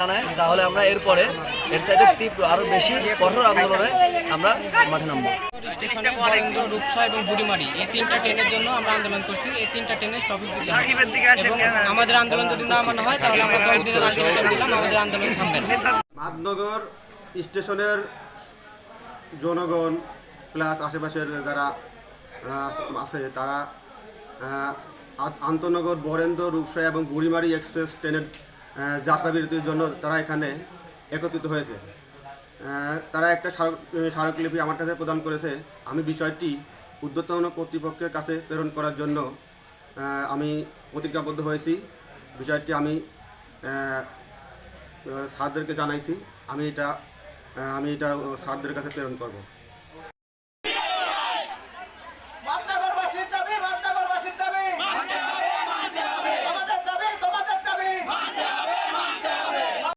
জানায়, তাহলে আমরা এরপরে এর সাইডে তীব্র আরো বেশি কঠোর আন্দোলনে আমরা মাঠে নামবো। স্টেশনে বরেন্দ্র, রূপসা এবং বুড়িমারি এই তিনটা ট্রেনের জন্য আমরা আন্দোলন করছি। এই তিনটা ট্রেনের স্টপেজ দিতে হবে এবং আমাদের আন্দোলন যদি না মানা হয় তাহলে আমরা 10 দিনের আলটিমেটাম দিলাম, আমাদের আন্দোলন থামবে না। মাধনগর স্টেশনের জনগণ প্লাস আশেপাশের যারা আছে তারা আন্তনগর, বরেন্দ্র, রূপসা এবং বুড়িমারি এক্সপ্রেস ট্রেনের যাত্রাবিরতির জন্য তারা এখানে একত্রিত হয়েছে। তারা একটা স্মারকলিপি আমার কাছে প্রদান করেছে। আমি বিষয়টি ঊর্ধ্বতন কর্তৃপক্ষের কাছে প্রেরণ করার জন্য আমি প্রতিজ্ঞাবদ্ধ হয়েছি। বিষয়টি আমি স্যারদেরকে জানাইছি। আমি এটা স্যারদের কাছে প্রেরণ করব।